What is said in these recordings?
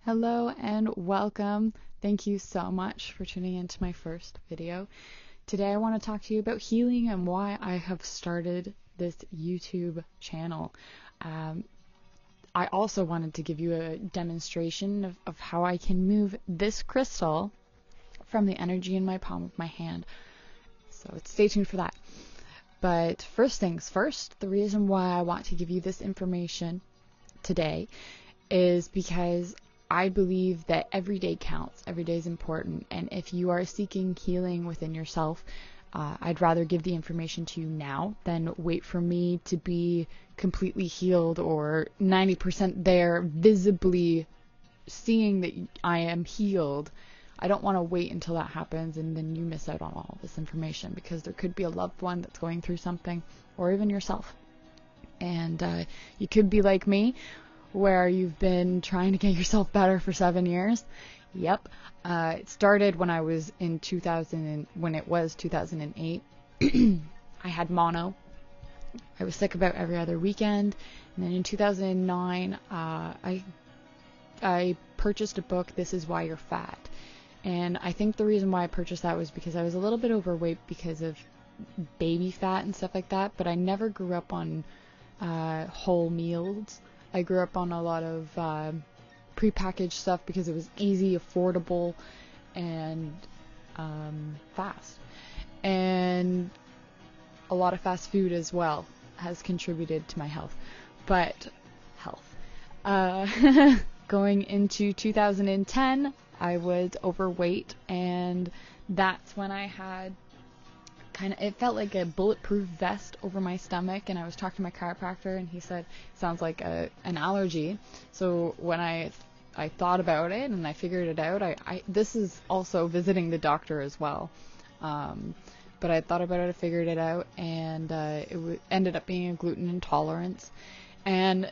Hello and welcome. Thank you so much for tuning into my first video. Today I want to talk to you about healing and why I have started this YouTube channel. I also wanted to give you a demonstration of how I can move this crystal from the energy in my palm of my hand. So stay tuned for that. But first things first, the reason why I want to give you this information today is because I believe that every day counts. Every day is important. And if you are seeking healing within yourself, I'd rather give the information to you now than wait for me to be completely healed or 90% there, visibly seeing that I am healed. I don't want to wait until that happens and then you miss out on all this information, because there could be a loved one that's going through something, or even yourself. And you could be like me, where you've been trying to get yourself better for 7 years. Yep. It started when I was in 2008. I had mono. I was sick about every other weekend. And then in 2009, I purchased a book, This Is Why You're Fat. And I think the reason why I purchased that was because I was a little bit overweight because of baby fat and stuff like that. But I never grew up on whole meals. I grew up on a lot of prepackaged stuff because it was easy, affordable, and fast. And a lot of fast food as well has contributed to my health. But going into 2010, I was overweight, and that's when I had it felt like a bulletproof vest over my stomach, and I was talking to my chiropractor and he said, sounds like an allergy. So when I thought about it and I figured it out, this is also visiting the doctor as well. But I thought about it, I figured it out, and it ended up being a gluten intolerance. And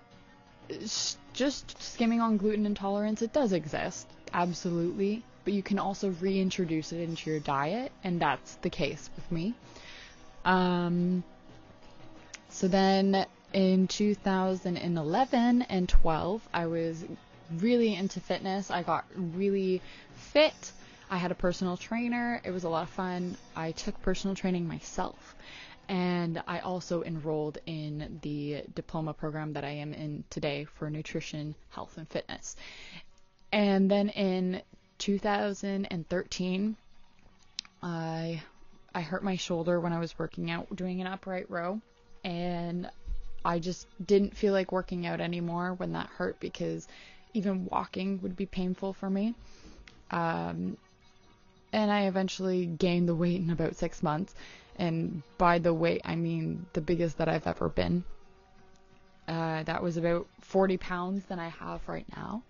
just skimming on gluten intolerance, it does exist, absolutely. But you can also reintroduce it into your diet, and that's the case with me. So then in 2011 and 12, I was really into fitness. I got really fit. I had a personal trainer. It was a lot of fun. I took personal training myself. And I also enrolled in the diploma program that I am in today for nutrition, health, and fitness. And then in 2013, I hurt my shoulder when I was working out doing an upright row, and I just didn't feel like working out anymore when that hurt, because even walking would be painful for me. And I eventually gained the weight in about 6 months, and by the weight I mean the biggest that I've ever been. That was about 40 pounds than I have right now.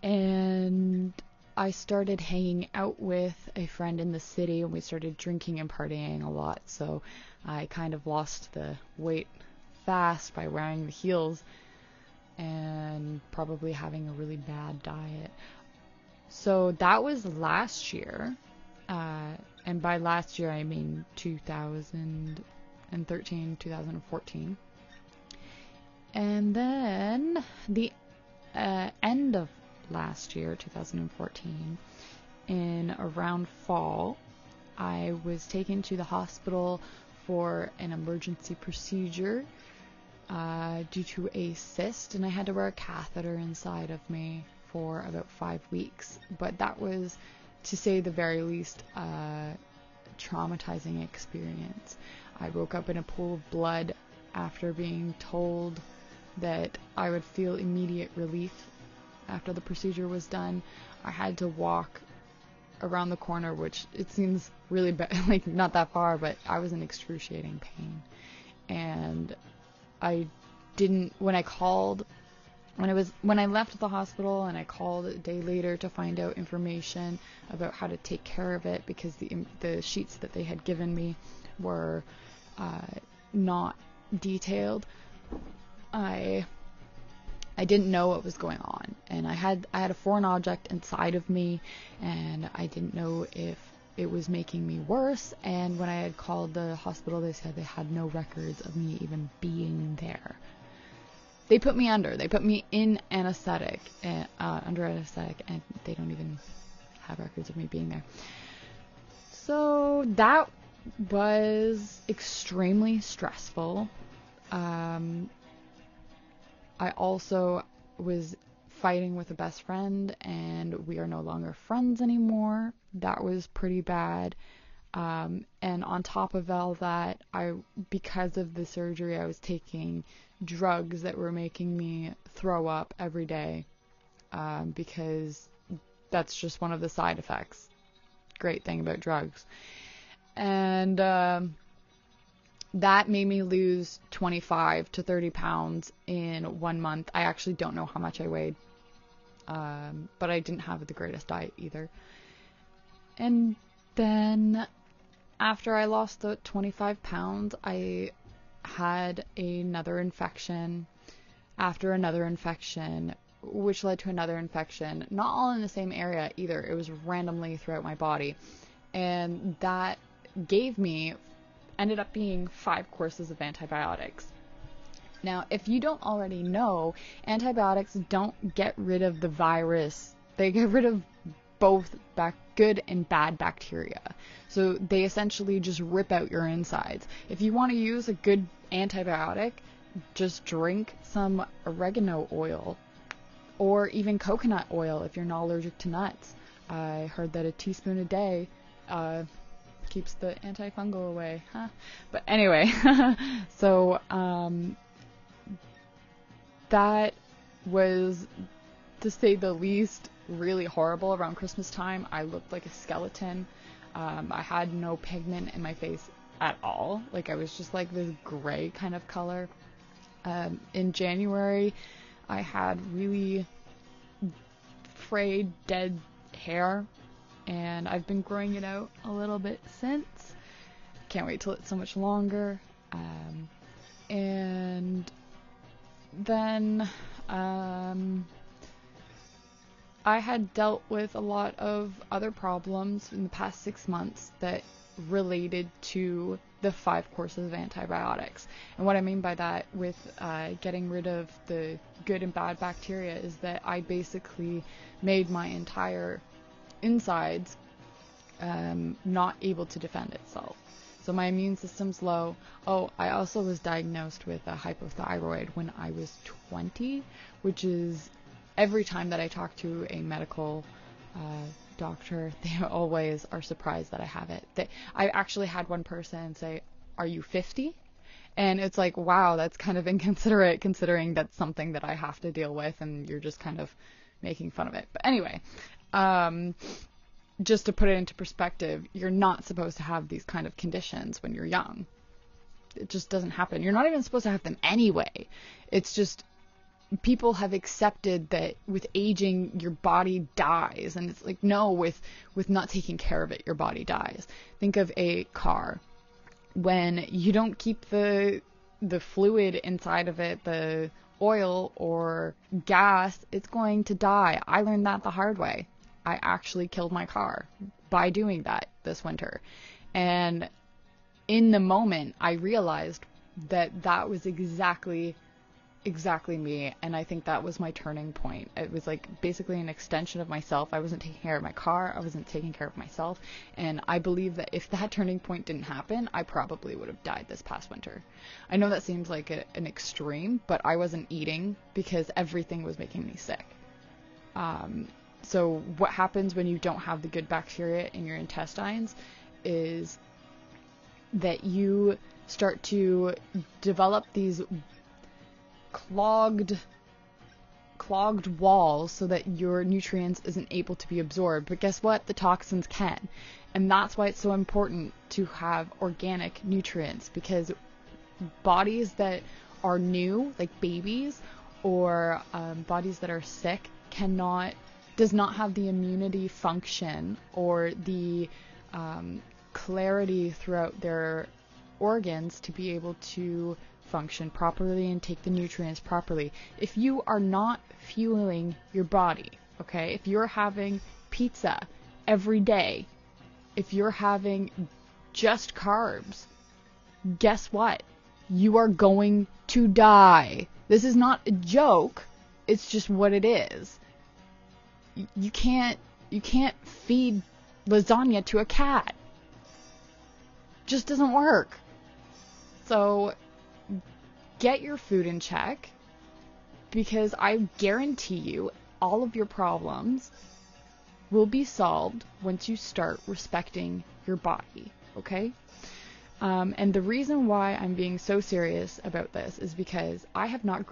And I started hanging out with a friend in the city, and we started drinking and partying a lot. So I kind of lost the weight fast by wearing the heels and probably having a really bad diet. So that was last year. And by last year, I mean 2013, 2014. And then the end of last year, 2014, in around fall, I was taken to the hospital for an emergency procedure due to a cyst, and I had to wear a catheter inside of me for about 5 weeks. But that was, to say the very least, a traumatizing experience. I woke up in a pool of blood after being told that I would feel immediate relief after the procedure was done. I had to walk around the corner, which it seems really like not that far, but I was in excruciating pain. And I didn't, when I left the hospital and I called a day later to find out information about how to take care of it, because the sheets that they had given me were not detailed, I didn't know what was going on, and I had a foreign object inside of me, and I didn't know if it was making me worse. And when I had called the hospital, they said they had no records of me even being there. they put me under. They put me in anesthetic, under anesthetic, and they don't even have records of me being there. So that was extremely stressful. I also was fighting with a best friend, and we are no longer friends anymore. That was pretty bad. And on top of all that, because of the surgery, I was taking drugs that were making me throw up every day, because that's just one of the side effects. Great thing about drugs. And that made me lose 25 to 30 pounds in 1 month. I actually don't know how much I weighed, but I didn't have the greatest diet either. And then after I lost the 25 pounds, I had another infection after another infection, which led to another infection, not all in the same area either. It was randomly throughout my body. And that ended up being 5 courses of antibiotics. Now, if you don't already know, antibiotics don't get rid of the virus. They get rid of both good and bad bacteria. So they essentially just rip out your insides. If you want to use a good antibiotic, just drink some oregano oil or even coconut oil if you're not allergic to nuts. I heard that a teaspoon a day keeps the antifungal away, huh? But anyway, so that was, to say the least, really horrible. Around Christmas time, I looked like a skeleton. I had no pigment in my face at all. Like, I was just like this gray kind of color. In January, I had really frayed, dead hair, and I've been growing it out a little bit since. Can't wait till it's so much longer. And then I had dealt with a lot of other problems in the past 6 months that related to the 5 courses of antibiotics. And what I mean by that, with getting rid of the good and bad bacteria, is that I basically made my entire insides not able to defend itself. So my immune system's low. Oh, I also was diagnosed with a hypothyroid when I was 20, which is, every time that I talk to a medical doctor, they always are surprised that I have it. I actually had one person say, "Are you 50?" And it's like, wow, that's kind of inconsiderate, considering that's something that I have to deal with, and you're just kind of making fun of it. But anyway, just to put it into perspective, you're not supposed to have these kind of conditions when you're young. It just doesn't happen. You're not even supposed to have them anyway. It's just, people have accepted that with aging your body dies, and it's like, no, with not taking care of it, your body dies. Think of a car. When you don't keep the fluid inside of it, the oil or gas, it's going to die. I learned that the hard way. I actually killed my car by doing that this winter. And in the moment, I realized that that was exactly me, and I think that was my turning point. It was like basically an extension of myself. I wasn't taking care of my car, I wasn't taking care of myself, and I believe that if that turning point didn't happen, I probably would have died this past winter. I know that seems like an extreme, but I wasn't eating because everything was making me sick. So what happens when you don't have the good bacteria in your intestines is that you start to develop these clogged walls so that your nutrients isn't able to be absorbed. But guess what? The toxins can. And that's why it's so important to have organic nutrients, because bodies that are new, like babies, or bodies that are sick, does not have the immunity function or the clarity throughout their organs to be able to function properly and take the nutrients properly. If you are not fueling your body, okay, if you're having pizza every day, if you're having just carbs, guess what? You are going to die. This is not a joke. It's just what it is. You can't feed lasagna to a cat. Just doesn't work. So get your food in check, because I guarantee you all of your problems will be solved once you start respecting your body, okay? And the reason why I'm being so serious about this is because I have not